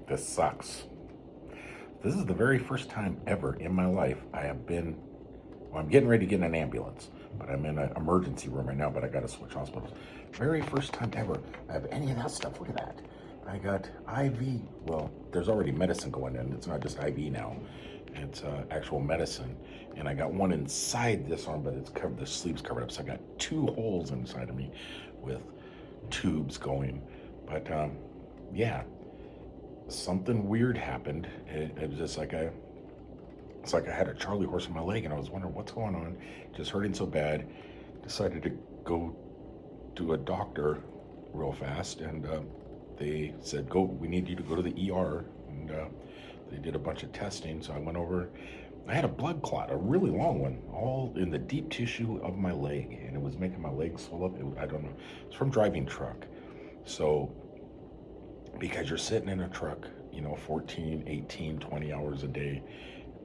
This sucks. This is the very first time ever in my life I have been, well, I'm getting ready to get in an ambulance, but I'm in an emergency room right now, but I got to switch hospitals. Very first time ever I have any of that stuff. Look at that. I got IV. Well, there's already medicine going in. It's not just IV now. It's actual medicine. And I got one inside this arm, but it's covered, the sleeve's covered up. So I got two holes inside of me with tubes going. But yeah, something weird happened. It was just like it's like I had a Charlie horse in my leg, and I was wondering what's going on. Just hurting so bad. Decided to go to a doctor real fast, and they said, "Go. We need you to go to the ER." And they did a bunch of testing. So I went over. I had a blood clot, a really long one, all in the deep tissue of my leg, and it was making my leg swell up. I don't know. It's from driving truck. So because you're sitting in a truck, 14, 18, 20 hours a day,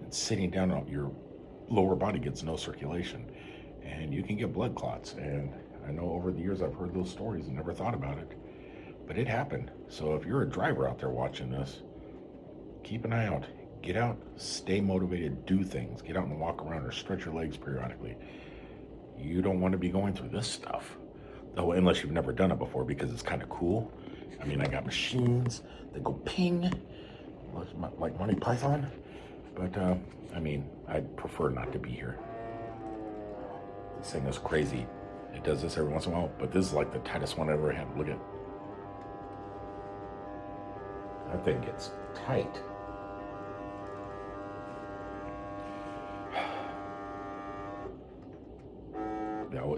and sitting down, your lower body gets no circulation, and you can get blood clots. And I know over the years I've heard those stories and never thought about it, but it happened. So if you're a driver out there watching this, keep an eye out. Get out, stay motivated, do things. Get out and walk around or stretch your legs periodically. You don't want to be going through this stuff, though, unless you've never done it before, because it's kind of cool. I mean, I got machines that go ping, like Monty Python. But, I mean, I'd prefer not to be here. This thing is crazy. It does this every once in a while, but this is like the tightest one I ever had. Look at that thing gets tight.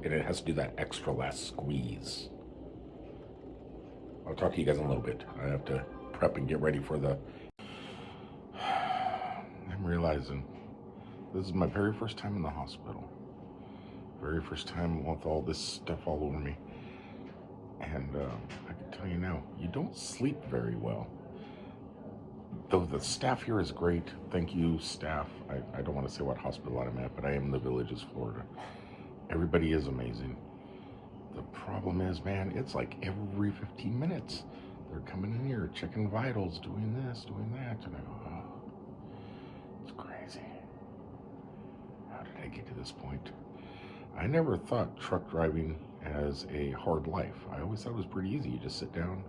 And it has to do that extra last squeeze. I'll talk to you guys in a little bit. I have to prep and get ready for the... I'm realizing this is my very first time in the hospital. Very first time with all this stuff all over me. And I can tell you now, you don't sleep very well. Though the staff here is great. Thank you, staff. I don't want to say what hospital I'm at, but I am in the Villages, Florida. Everybody is amazing. The problem is, man, it's like every 15 minutes they're coming in here, checking vitals, doing this, doing that, and I go, oh, it's crazy. How did I get to this point? I never thought truck driving as a hard life. I always thought it was pretty easy. You just sit down,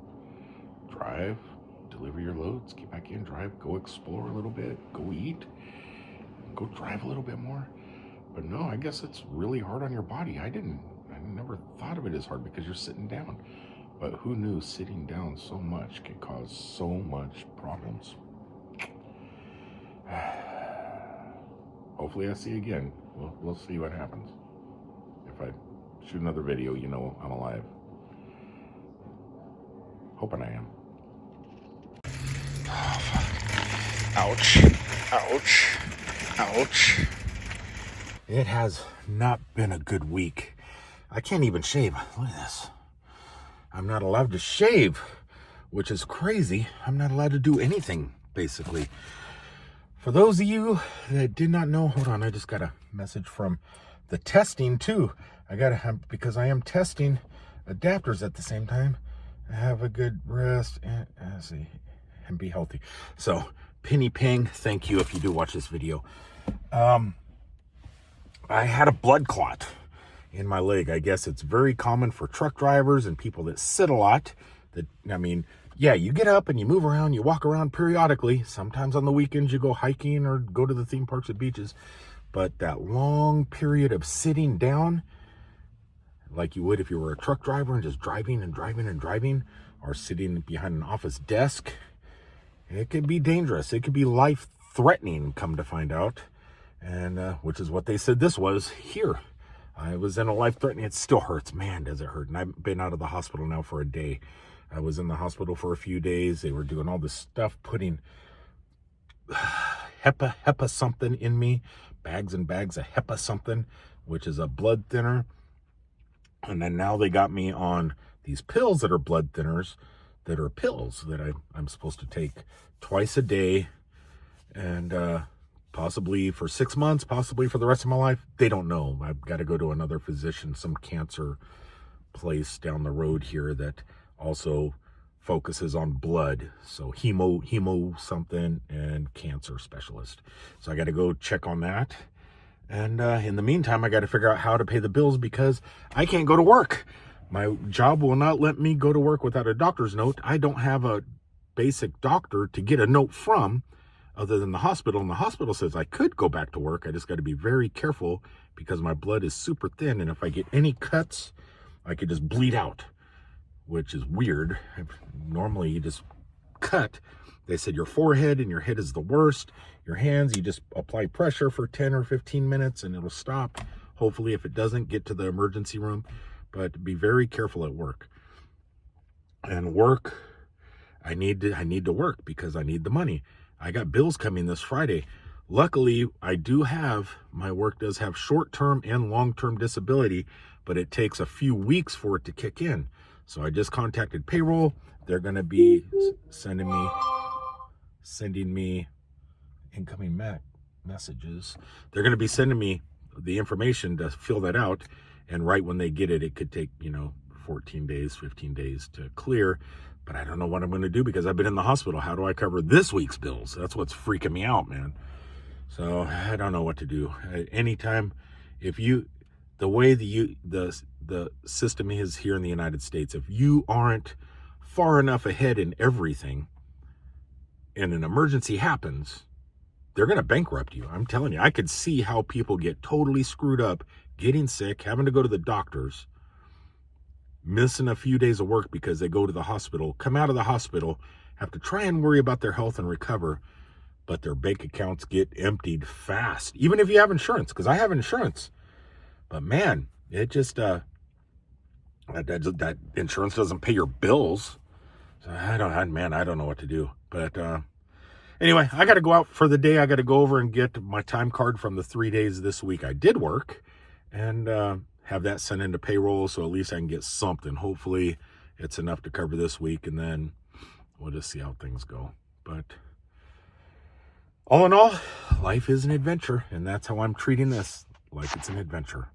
drive, deliver your loads, get back in, drive, go explore a little bit, go eat, go drive a little bit more. But no, I guess it's really hard on your body. I never thought of it as hard because you're sitting down. But who knew sitting down so much could cause so much problems? Hopefully I see you again. We'll see what happens. If I shoot another video, I'm alive. Hoping I am. Ouch. Ouch. Ouch. It has not been a good week. I can't even shave. Look at this. I'm not allowed to shave, which is crazy. I'm not allowed to do anything, basically. For those of you that did not know, hold on, I just got a message from the testing too. Because I am testing adapters at the same time. Have a good rest and be healthy. So, Penny Ping, thank you if you do watch this video. I had a blood clot in my leg. I guess it's very common for truck drivers and people that sit a lot. You get up and you move around, you walk around periodically. Sometimes on the weekends you go hiking or go to the theme parks or beaches. But that long period of sitting down, like you would if you were a truck driver and just driving and driving and driving, or sitting behind an office desk, it could be dangerous. It could be life-threatening, come to find out. And which is what they said this was here. I was in a life-threatening. It still hurts. Man, does it hurt. And I've been out of the hospital now for a day. I was in the hospital for a few days. They were doing all this stuff, putting HEPA something in me. Bags and bags of HEPA something, which is a blood thinner. And then now they got me on these pills that are blood thinners, that are pills that I'm supposed to take twice a day. And possibly for 6 months, possibly for the rest of my life. They don't know. I've got to go to another physician, some cancer place down the road here that also focuses on blood. So hemo something, and cancer specialist. So I got to go check on that. And in the meantime, I got to figure out how to pay the bills because I can't go to work. My job will not let me go to work without a doctor's note. I don't have a basic doctor to get a note from other than the hospital. And the hospital says I could go back to work. I just got to be very careful because my blood is super thin. And if I get any cuts, I could just bleed out, which is weird. Normally you just cut. They said your forehead and your head is the worst. Your hands, you just apply pressure for 10 or 15 minutes and it'll stop. Hopefully, if it doesn't, get to the emergency room. But be very careful at work. And work, I need to work because I need the money. I got bills coming this Friday. Luckily, my work does have short-term and long-term disability, but it takes a few weeks for it to kick in. So I just contacted payroll. They're going to be sending me incoming messages. They're going to be sending me the information to fill that out. And right when they get it, it could take, 14 days, 15 days to clear. But I don't know what I'm going to do because I've been in the hospital. How do I cover this week's bills? That's what's freaking me out, man. So I don't know what to do. Anytime, the way the system is here in the United States, if you aren't far enough ahead in everything and an emergency happens, they're going to bankrupt you. I'm telling you, I could see how people get totally screwed up, getting sick, having to go to the doctors, missing a few days of work because they go to the hospital, come out of the hospital, have to try and worry about their health and recover, but their bank accounts get emptied fast, even if you have insurance, because I have insurance. But man, it just, that insurance doesn't pay your bills. So I don't know what to do. But anyway, I got to go out for the day. I got to go over and get my time card from the 3 days this week I did work and have that sent into payroll. So at least I can get something. Hopefully it's enough to cover this week, and then we'll just see how things go. But all in all, life is an adventure, and that's how I'm treating this, like it's an adventure.